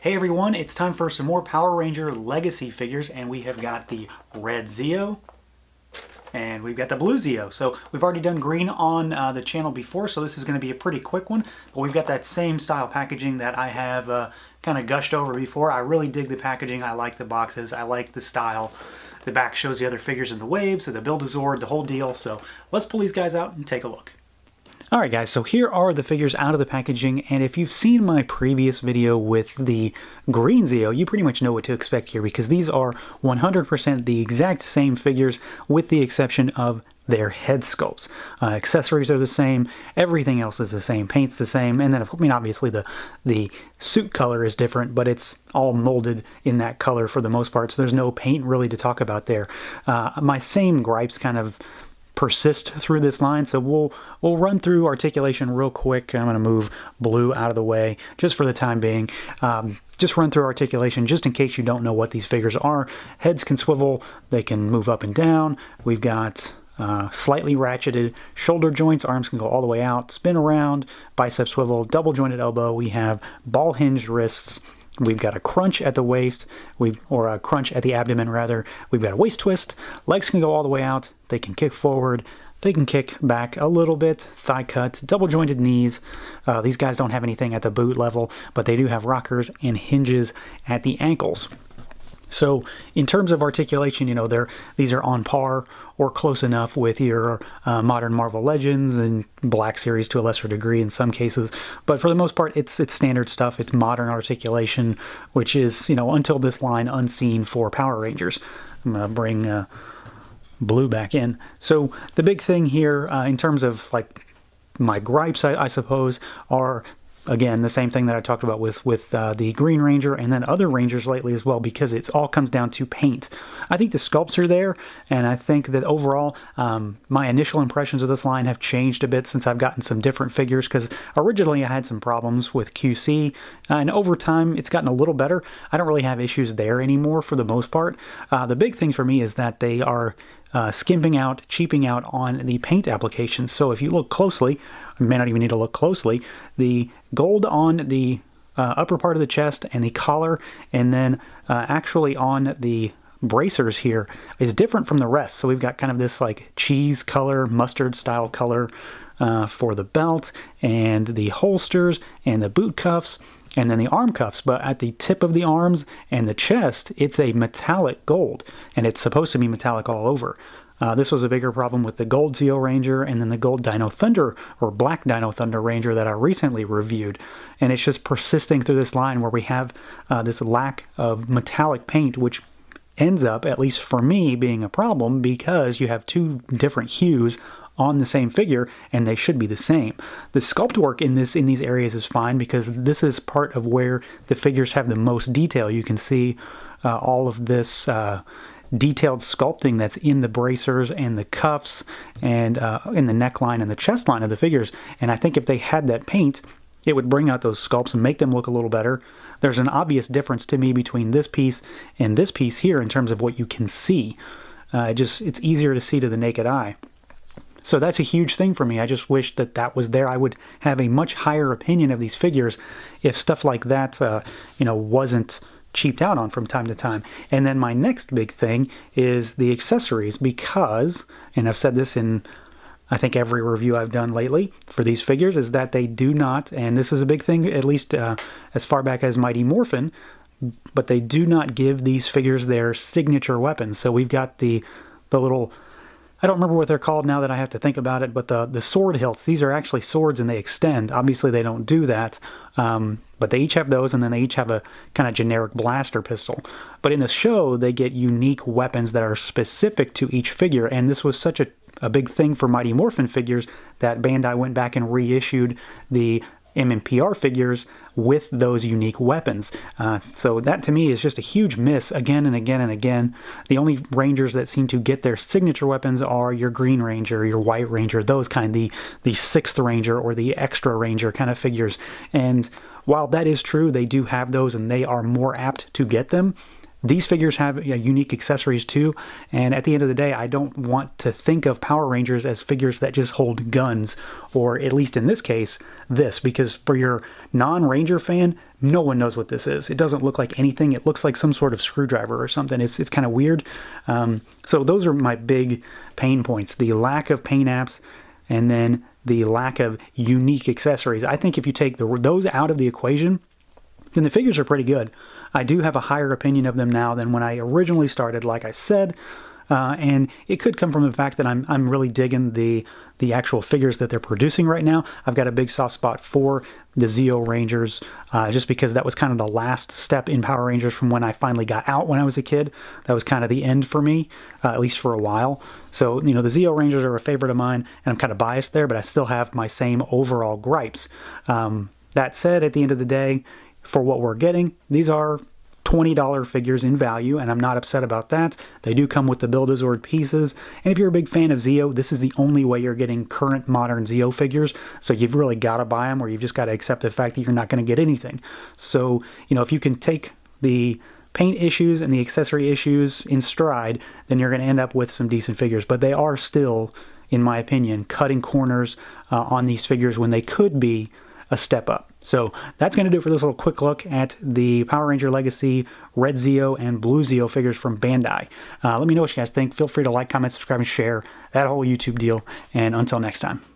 Hey everyone, it's time for some more Power Ranger Legacy figures, and we have got the red ZEO and we've got the blue ZEO. So we've already done green on the channel before, so this is going to be a pretty quick one, but we've got that same style packaging that I have kind of gushed over before. I really dig the packaging. I like the boxes. I like the style. The back shows the other figures in the waves, the Build-A-Zord, the whole deal. So let's pull these guys out and take a look. Alright guys, so here are the figures out of the packaging, and if you've seen my previous video with the green ZEO, you pretty much know what to expect here, because these are 100% the exact same figures with the exception of their head sculpts. Accessories are the same, everything else is the same, paint's the same, and then obviously the suit color is different, but it's all molded in that color for the most part, so there's no paint really to talk about there. My same gripes kind of persist through this line, so we'll run through articulation real quick. I'm going to move blue out of the way just for the time being. Just run through articulation just in case you don't know what these figures are. Heads can swivel, they can move up and down. We've got slightly ratcheted shoulder joints, arms can go all the way out, spin around, bicep swivel, double jointed elbow. We have ball hinged wrists. We've got a crunch at the waist, or a crunch at the abdomen rather. We've got a waist twist. Legs can go all the way out. They can kick forward. They can kick back a little bit. Thigh cut, double jointed knees. These guys don't have anything at the boot level, but they do have rockers and hinges at the ankles. So in terms of articulation, these are on par or close enough with your modern Marvel Legends and Black Series to a lesser degree in some cases. But for the most part, it's standard stuff. It's modern articulation, which is, until this line, unseen for Power Rangers. I'm going to bring blue back in. So the big thing here in terms of my gripes, I suppose, are again the same thing that I talked about with the Green Ranger and then other Rangers lately as well, because it all comes down to paint. I think the sculpts are there, and I think that overall my initial impressions of this line have changed a bit since I've gotten some different figures, because originally I had some problems with QC, and over time it's gotten a little better. I don't really have issues there anymore for the most part. The big thing for me is that they are skimping out, cheaping out on the paint applications. So if you look closely, you may not even need to look closely, the gold on the upper part of the chest and the collar, and then actually on the bracers here is different from the rest. So we've got kind of this cheese color, mustard style color for the belt and the holsters and the boot cuffs and then the arm cuffs, but at the tip of the arms and the chest, it's a metallic gold, and it's supposed to be metallic all over. This was a bigger problem with the gold ZEO Ranger and then the gold Dino Thunder, or black Dino Thunder Ranger that I recently reviewed, and it's just persisting through this line where we have this lack of metallic paint, which ends up, at least for me, being a problem because you have two different hues on the same figure, and they should be the same. The sculpt work in these areas is fine, because this is part of where the figures have the most detail. You can see all of this detailed sculpting that's in the bracers and the cuffs and in the neckline and the chest line of the figures, and I think if they had that paint, it would bring out those sculpts and make them look a little better. There's an obvious difference to me between this piece and this piece here in terms of what you can see. It's easier to see to the naked eye. So that's a huge thing for me. I just wish that was there. I would have a much higher opinion of these figures if stuff like that, wasn't cheaped out on from time to time. And then my next big thing is the accessories, because, and I've said this in I think every review I've done lately for these figures, is that they do not, and this is a big thing, at least as far back as Mighty Morphin, but they do not give these figures their signature weapons. So we've got the little, I don't remember what they're called now that I have to think about it, but the sword hilts. These are actually swords and they extend. Obviously they don't do that, but they each have those, and then they each have a kind of generic blaster pistol. But in the show, they get unique weapons that are specific to each figure, and this was such a big thing for Mighty Morphin figures that Bandai went back and reissued the MMPR figures with those unique weapons. So that to me is just a huge miss again and again and again. The only Rangers that seem to get their signature weapons are your Green Ranger, your White Ranger, those kind, the 6th Ranger or the Extra Ranger kind of figures. And while that is true, they do have those and they are more apt to get them, These figures have unique accessories too, and at the end of the day, I don't want to think of Power Rangers as figures that just hold guns, or at least in this case, this, because for your non-Ranger fan, no one knows what this is. It doesn't look like anything. It looks like some sort of screwdriver or something. It's kind of weird. So those are my big pain points: the lack of paint apps, and then the lack of unique accessories. I think if you take those out of the equation, then the figures are pretty good. I do have a higher opinion of them now than when I originally started, like I said, and it could come from the fact that I'm really digging the actual figures that they're producing right now. I've got a big soft spot for the ZEO Rangers, just because that was kind of the last step in Power Rangers from when I finally got out when I was a kid. That was kind of the end for me, at least for a while. So, the ZEO Rangers are a favorite of mine, and I'm kind of biased there, but I still have my same overall gripes. That said, at the end of the day, for what we're getting, these are $20 figures in value, and I'm not upset about that. They do come with the Build-A-Zord pieces, and if you're a big fan of ZEO, this is the only way you're getting current modern ZEO figures, so you've really got to buy them, or you've just got to accept the fact that you're not going to get anything. So, if you can take the paint issues and the accessory issues in stride, then you're going to end up with some decent figures, but they are still, in my opinion, cutting corners on these figures when they could be a step up. So that's going to do it for this little quick look at the Power Ranger Legacy Red ZEO and Blue ZEO figures from Bandai. Let me know what you guys think. Feel free to like, comment, subscribe, and share, that whole YouTube deal. And until next time.